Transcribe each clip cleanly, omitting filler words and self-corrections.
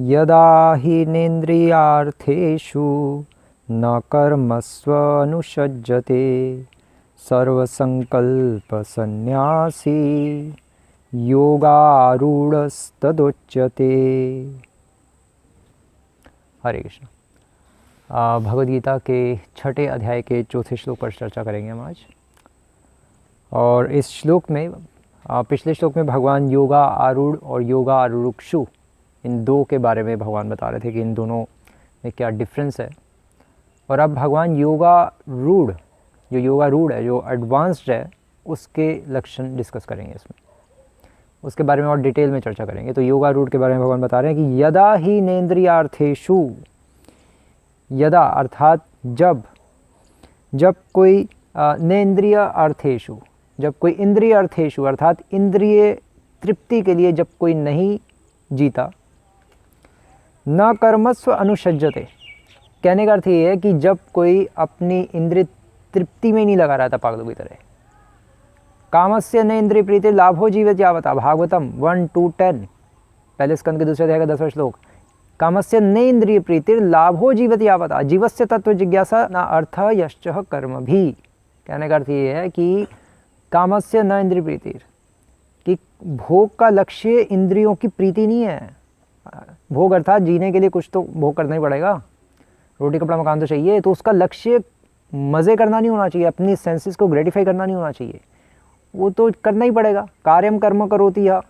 यदा हीनेन्द्रियार्थेषु न कर्मस्वनुषज्जते सर्वसंकल्पसन्न्यासी योगारूढ़स्तदोच्यते। हरे कृष्ण। भगवद गीता के छठे अध्याय के चौथे श्लोक पर चर्चा करेंगे हम आज। और इस श्लोक में पिछले श्लोक में भगवान योगा आरूढ़ और योगा आरूढ़क्षु इन दो के बारे में भगवान बता रहे थे कि इन दोनों में क्या डिफरेंस है। और अब भगवान योगारूढ़, जो योगारूढ़ है, जो एडवांस्ड है, उसके लक्षण डिस्कस करेंगे इसमें, उसके बारे में और डिटेल में चर्चा करेंगे। तो योगारूढ़ के बारे में भगवान बता रहे हैं कि यदा ही नेन्द्रियार्थेषु, यदा अर्थात जब, जब कोई नेन्द्रिय अर्थेषु, जब कोई इंद्रिय अर्थेषु अर्थात इंद्रिय तृप्ति के लिए जब कोई नहीं जीता, न कर्मस्व अनुषज्जते, कहने का अर्थ ये है कि जब कोई अपनी इंद्रिय तृप्ति में नहीं लगा रहा था पागलों की तरह। कामस्य न इंद्रिय प्रीति लाभो जीवित यावता, भागवतम 1-10 पहले स्कंद के दूसरे अध्याय का 10वां श्लोक। कामस्य न इंद्रिय प्रीति लाभो जीवित यावता, जीवस्य तत्व जिज्ञासा न अर्थ यश्च कर्म भी। कहने का अर्थ ये है कि कामस्य न इंद्रिय प्रीति, कि भोग का लक्ष्य इंद्रियों की प्रीति नहीं है। भोग अर्थात जीने के लिए कुछ तो भोग करना ही पड़ेगा, रोटी कपड़ा मकान तो चाहिए, तो उसका लक्ष्य मज़े करना नहीं होना चाहिए, अपनी सेंसेस को ग्रेटिफाई करना नहीं होना चाहिए। वो तो करना ही पड़ेगा, कार्यम कर्म करोति या,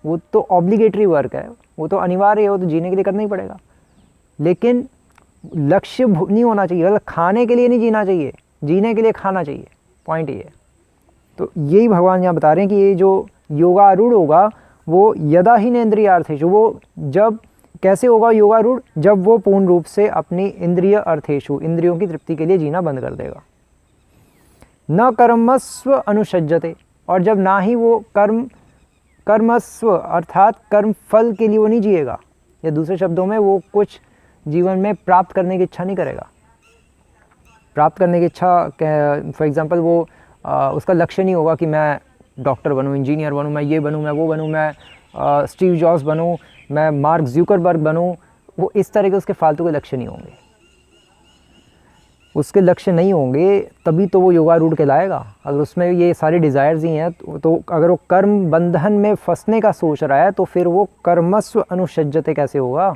वो तो ऑब्लिगेटरी वर्क है, वो तो अनिवार्य है, वो तो जीने के लिए करना ही पड़ेगा। लेकिन लक्ष्य नहीं होना चाहिए, मतलब खाने के लिए नहीं जीना चाहिए, जीने के लिए खाना चाहिए। पॉइंट ये है। तो यही भगवान यहाँ बता रहे हैं कि ये जो योगारूढ़ होगा वो यदा ही नेन्द्रियार्थेषु, वो जब कैसे होगा योगारूढ़, जब वो पूर्ण रूप से अपनी इंद्रिय अर्थेषु, इंद्रियों की तृप्ति के लिए जीना बंद कर देगा। न कर्मस्व अनुषज्जते, और जब ना ही वो कर्मस्व अर्थात कर्म फल के लिए वो नहीं जिएगा, या दूसरे शब्दों में वो कुछ जीवन में प्राप्त करने की इच्छा नहीं करेगा। प्राप्त करने की इच्छा, फॉर एग्जांपल वो उसका लक्ष्य नहीं होगा कि मैं डॉक्टर बनूं, इंजीनियर बनूं, मैं ये बनूं, मैं वो बनूं, मैं स्टीव जॉब्स बनूं, मैं मार्क ज़ुकरबर्ग बनूं। वो इस तरह के उसके फालतू के लक्ष्य नहीं होंगे, उसके लक्ष्य नहीं होंगे, तभी तो वो योगारूढ़ कहलाएगा। अगर उसमें ये सारी डिज़ायर्स ही हैं तो अगर वो कर्म बंधन में फंसने का सोच रहा है तो फिर वो कर्मस्व अनुषज्जते कैसे होगा।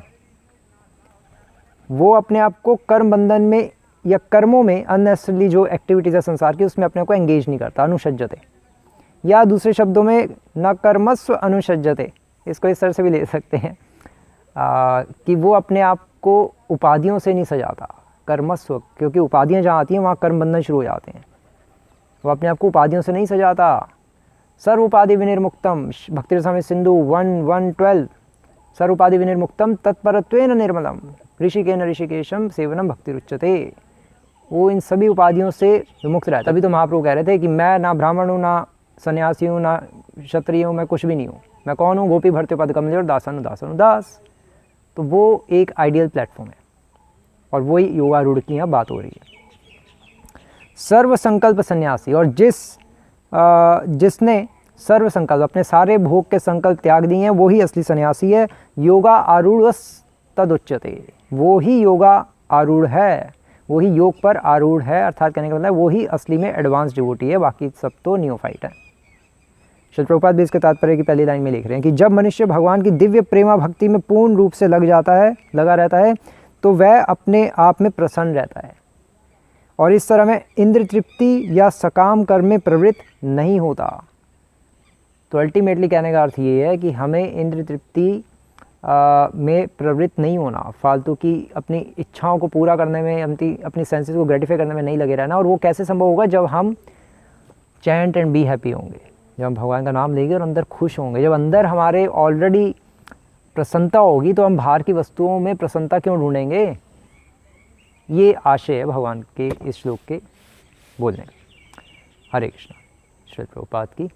वो अपने आप को कर्म बंधन में या कर्मों में अननेसेसरली जो एक्टिविटीज़ है संसार की, उसमें अपने आप को एंगेज नहीं करता, अनुषज्जते। या दूसरे शब्दों में न कर्मस्व अनुषज्जते, इसको इस तरह से भी ले सकते हैं कि वो अपने आप को उपाधियों से नहीं सजाता। कर्मस्व, क्योंकि उपाधियाँ जहाँ आती हैं वहाँ कर्म बंधन शुरू हो जाते हैं। वो अपने आप को उपाधियों से नहीं सजाता। सर्व उपाधि विनिर्मुक्तम, भक्ति रसामृत सिंधु 1:12, सर्व उपाधि विनिर्मुक्तम तत्परत्वेन निर्मलम ऋषिकेन ऋषिकेशम सेवनम भक्ति रुच्यते। वो इन सभी उपाधियों से विमुक्त रहता। तभी तो महाप्रभु कह रहे थे कि मैं ना ब्राह्मण हूँ, ना सन्यासी हूँ, ना क्षत्रिय हूँ, मैं कुछ भी नहीं हूँ। मैं कौन हूँ? गोपी भर्त्य पद कमले और दासन दासन दास। तो वो एक आइडियल प्लेटफॉर्म है और वही योगारूढ़ की यहाँ बात हो रही है। सर्व संकल्प सन्यासी, और जिसने सर्व संकल्प, अपने सारे भोग के संकल्प त्याग दिए हैं, वो ही असली सन्यासी है। योगा आरूढ़ तदुच्यते, वो ही योगा आरूढ़ है, वो ही योग पर आरूढ़ है। अर्थात कहने का मतलब वो ही असली में एडवांस डिवोटी है, बाकी सब तो नियोफाइट है। श्रील प्रभुपाद भी इसके तात्पर्य की पहली लाइन में लिख रहे हैं कि जब मनुष्य भगवान की दिव्य प्रेमा भक्ति में पूर्ण रूप से लगा रहता है तो वह अपने आप में प्रसन्न रहता है और इस तरह में इंद्र तृप्ति या सकाम कर्म में प्रवृत्त नहीं होता। तो अल्टीमेटली कहने का अर्थ ये है कि हमें इंद्र तृप्ति में प्रवृत्त नहीं होना, फालतू की अपनी इच्छाओं को पूरा करने में, अपनी सेंसेस को ग्रेटिफाई करने में नहीं लगे रहना। और वो कैसे संभव होगा? जब हम चैंट एंड बी हैप्पी होंगे, जब हम भगवान का नाम लेंगे और अंदर खुश होंगे, जब अंदर हमारे ऑलरेडी प्रसन्नता होगी, तो हम बाहर की वस्तुओं में प्रसन्नता क्यों ढूंढेंगे? ये आशय है भगवान के इस श्लोक के बोलने का। हरे कृष्णा। श्रील प्रभुपाद की